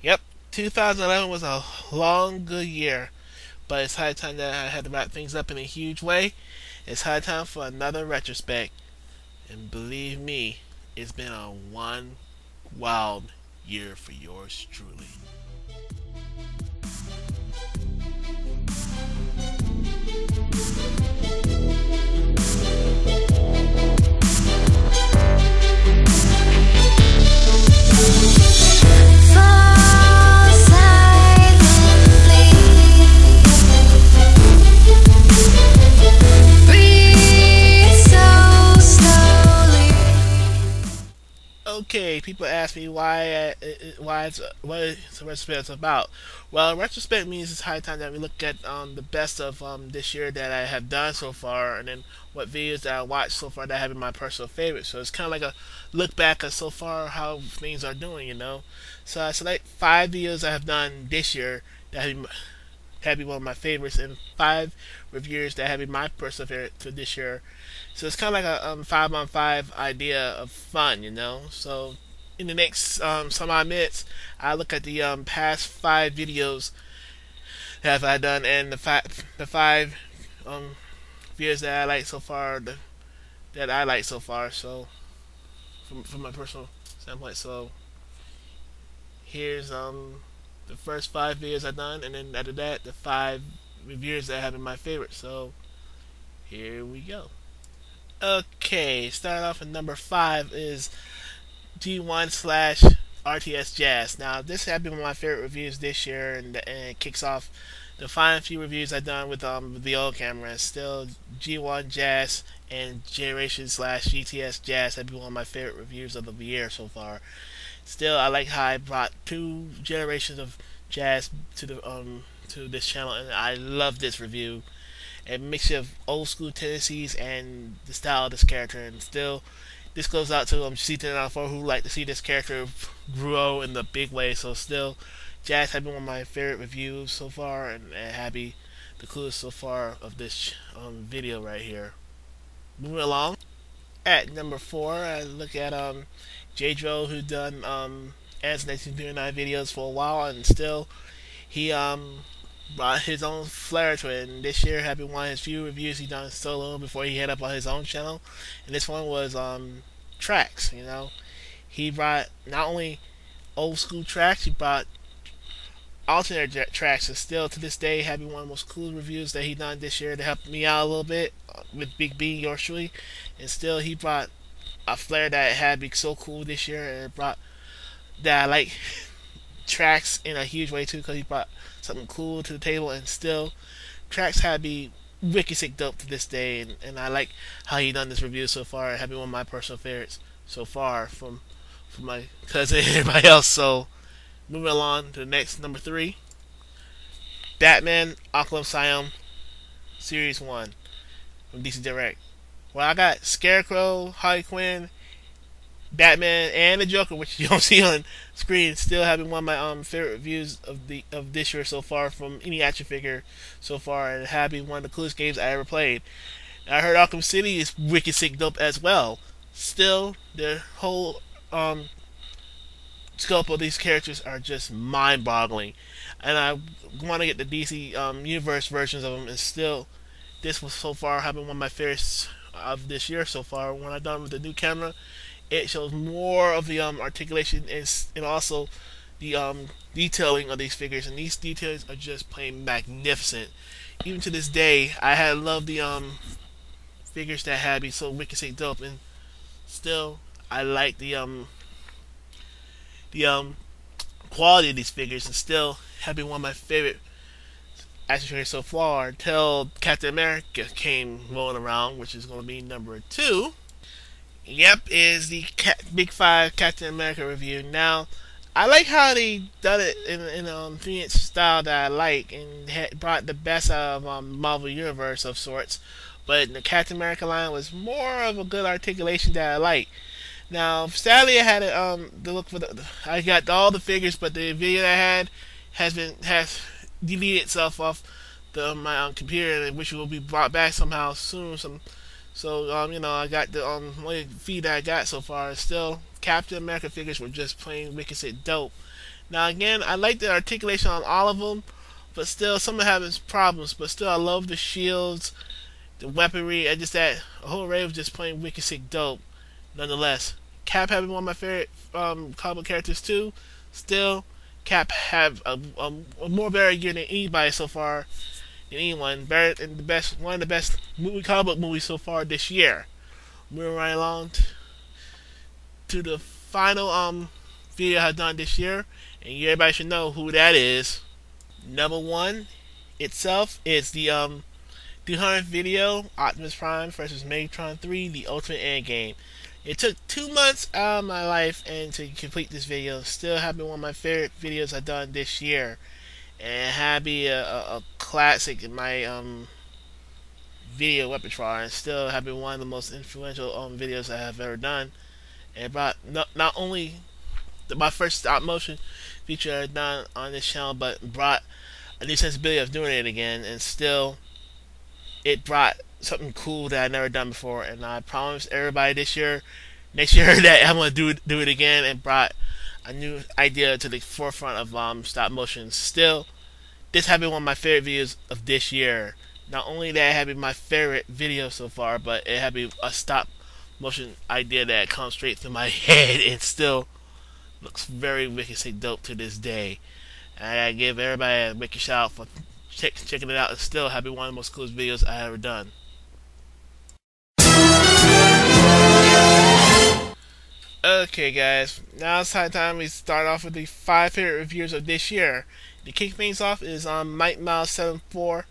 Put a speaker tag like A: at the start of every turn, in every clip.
A: Yep, 2011 was a long, good year, but it's high time that I had to wrap things up in a huge way. It's high time for another retrospect, and believe me, it's been a one wild year for yours truly. Okay, people ask me what is the retrospect about. Well, retrospect means it's high time that we look at the best of this year that I have done so far, and then what videos that I watched so far that have been my personal favorite. So it's kind of like a look back at so far how things are doing. So I select 5 videos I have done this year that have been one of my favorites, and 5 reviewers that have been my personal favorite for this year. So it's kind of like a 5-on-5 idea of fun. So in the next some odd minutes, I look at the past 5 videos that I've done, and the five videos that I like so far. That I like so far. So from my personal standpoint. So here's the first 5 videos I've done, and then after that, the 5 reviewers that have been my favorite. So here we go. Okay, starting off at number 5 is G1 slash RTS Jazz. Now, this has been one of my favorite reviews this year, and it kicks off the final few reviews I've done with the old camera. Still, G1 Jazz and Generation slash GTS Jazz have been one of my favorite reviews of the year so far. Still, I like how I brought 2 generations of jazz to this channel, and I love this review. A mixture of old school tendencies and the style of this character, and still, this goes out to C1094 who like to see this character grow in the big way. So still, Jazz has been one of my favorite reviews so far, and happy the coolest so far of this video right here. Moving along, at number 4, I look at J-Dro, who done As 1939 videos for a while, and still he brought his own flair to it. And this year had been one of his few reviews he done solo before he head up on his own channel. And this one was tracks. He brought not only old school tracks, he brought alternate tracks, and still to this day had been one of the most cool reviews that he done this year to help me out a little bit with Big B, yours truly. And still he brought a flair that had been so cool this year, and it brought that I like tracks in a huge way too, because he brought something cool to the table. And still, tracks have been wicked sick dope to this day, and I like how he done this review so far. It have been one of my personal favorites so far from my cousin and everybody else. So moving along to the next, number 3, Batman Arkham Asylum Series 1 from DC Direct. Well, I got Scarecrow, Harley Quinn, Batman, and the Joker, which you don't see on screen. Still having one of my favorite reviews of this year so far from any action figure so far, and having one of the coolest games I ever played. And I heard Arkham City is wicked sick dope as well. Still, the whole scope of these characters are just mind-boggling, and I want to get the DC Universe versions of them. And still, this was so far having one of my favorites of this year so far. When I done with the new camera, it shows more of the articulation and also the detailing of these figures, and these details are just plain magnificent. Even to this day, I love the figures that had me so wicked sick dope, and still I like the quality of these figures, and still have been one of my favorite action figures so far until Captain America came rolling around, which is going to be number 2. Yep, is the Big 5 Captain America review. Now, I like how they done it in a convenient style that I like, and brought the best out of Marvel Universe of sorts. But the Captain America line was more of a good articulation that I like. Now, sadly, I had to look for I got all the figures, but the video I had has deleted itself off my computer, which will be brought back somehow soon. So I got the only feed that I got so far. Still, Captain America figures were just plain wicked sick dope. Now again, I like the articulation on all of them, but still some of them have problems. But still, I love the shields, the weaponry, and just that whole array of just plain wicked sick dope. Nonetheless, Cap having one of my favorite comic book characters too. Still, Cap have a more better year than anybody so far, than anyone. Better and the best, one of the best comic book movies so far this year. Moving right along to the final video I've done this year, and everybody should know who that is. Number one itself is the 200th video, Optimus Prime versus Megatron 3, the Ultimate Endgame. It took 2 months out of my life and to complete this video. Still have been one of my favorite videos I've done this year, and have be a classic in my video repertoire, and still have been one of the most influential videos I have ever done. And brought not only my first stop motion feature I've done on this channel, but brought a new sensibility of doing it again, and still it brought something cool that I've never done before. And I promise everybody next year that I'm gonna do it again, and brought a new idea to the forefront of stop motion. Still, this has been one of my favorite videos of this year. Not only that it had been my favorite video so far, but it had been a stop motion idea that comes straight through my head and still looks very wicked sick dope to this day. And I gotta give everybody a wicked shout out for checking it out. It's still have been one of the most coolest videos I ever done. Okay guys, now it's time we start off with the 5 favorite reviewers of this year. To kick things off is Mike Miles 74,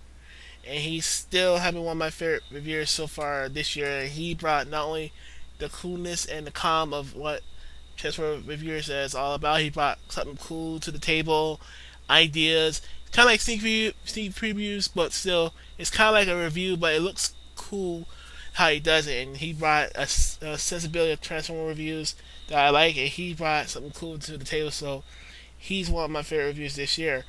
A: and he's still having one of my favorite reviewers so far this year. And he brought not only the coolness and the calm of what Transformer reviewers is all about, he brought something cool to the table, ideas, kind of like sneak previews, but still it's kind of like a review, but it looks cool how he does it. And he brought a sensibility of Transformer reviews that I like, and he brought something cool to the table, so he's one of my favorite reviews this year.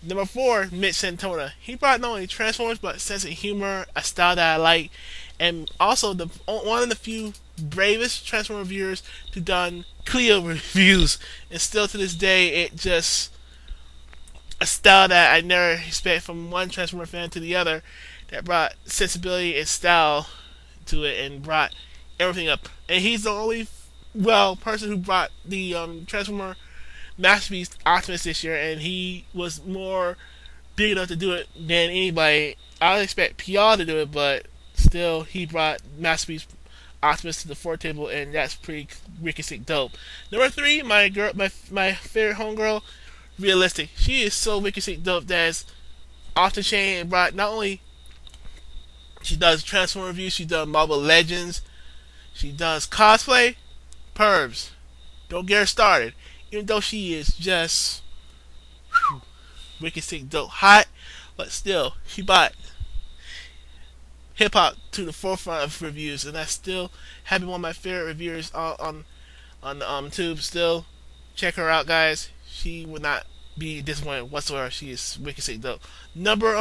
A: Number 4, Mitch Santona. He brought not only Transformers, but a sense of humor, a style that I like, and also one of the few bravest Transformer reviewers to done Clio reviews. And still to this day, it just a style that I never expect from one Transformer fan to the other, that brought sensibility and style to it and brought everything up. And he's the only person who brought the Transformer masterpiece Optimus this year, and he was more big enough to do it than anybody. I would expect PR to do it, but still he brought masterpiece Optimus to the floor table, and that's pretty wicked sick dope. Number 3, my favorite homegirl, Realistic. She is so wicked sick dope that is off the chain, and brought not only she does Transformer reviews, she does Marvel Legends, she does cosplay, pervs. Don't get her started. Even though she is just wicked sick dope hot, but still she brought hip hop to the forefront of reviews, and I still have been one of my favorite reviewers on the tube. Still, check her out, guys. She would not be disappointed whatsoever. She is wicked sick dope. Number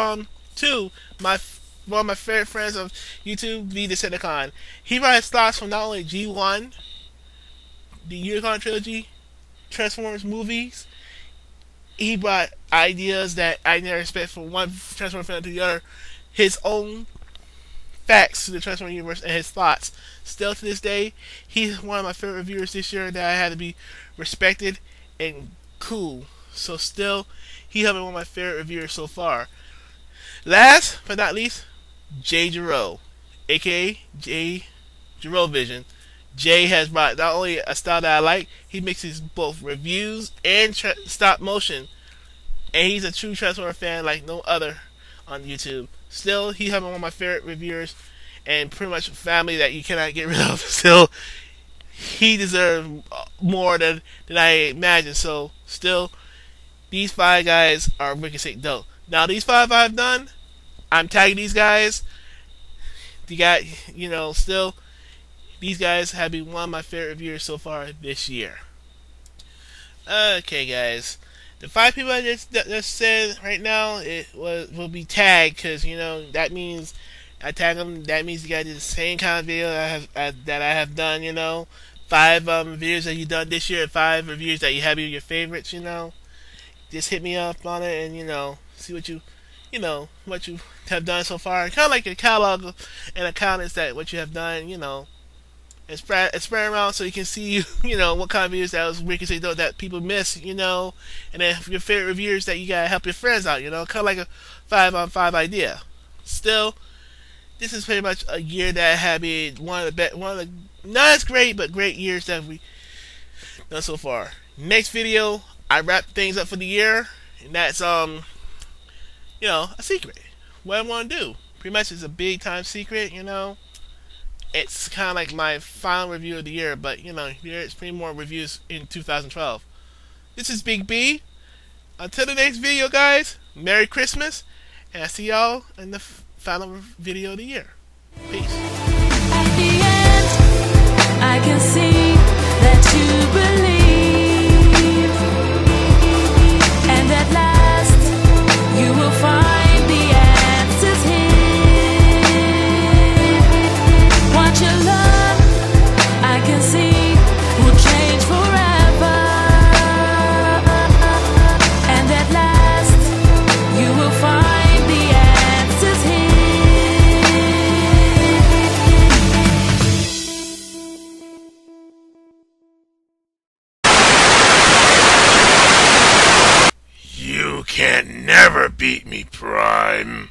A: 2, one of my favorite friends of YouTube, V Decepticon. He writes thoughts from not only G1, the Unicorn Trilogy, Transformers movies. He brought ideas that I never expect from one Transformer fan to the other. His own facts to the Transformer universe and his thoughts. Still to this day, he's one of my favorite reviewers this year that I had to be respected and cool. So still, he has been one of my favorite reviewers so far. Last but not least, Jay Giro, aka Jay Giro Vision. Jay has brought not only a style that I like, he mixes both reviews and stop motion, and he's a true Transformer fan like no other on YouTube. Still, he's one of my favorite reviewers, and pretty much family that you cannot get rid of. Still, he deserves more than I imagined. So, still, these 5 guys are wicked sick dope. Now, these 5 I've done, I'm tagging these guys. Still, these guys have been one of my favorite reviewers so far this year. Okay, guys. The 5 people I just said right now, will be tagged, because that means I tag them. That means you guys did the same kind of video that I have done. 5 videos that you done this year, 5 reviews that you have your favorites. just hit me up on it and see what you have done so far. Kind of like a catalog and accountants that what you have done. And spread around so you can see what kind of videos that was we can say though that people miss. And then your favorite reviewers that you gotta help your friends out. Kind of like a 5-on-5 idea. Still, this is pretty much a year that had been one of the not as great but great years that we done so far. Next video, I wrap things up for the year, and that's a secret. What I want to do, pretty much, is a big time secret. It's kind of like my final review of the year, but there's plenty more reviews in 2012. This is Big B. Until the next video, guys, Merry Christmas, and I see y'all in the final video of the year. Peace.
B: At the end, I can see that you believe, and at last you will find the answers here. What you love, I can see, will change forever, and at last you will find the answers here.
C: You can never beat me, Prime.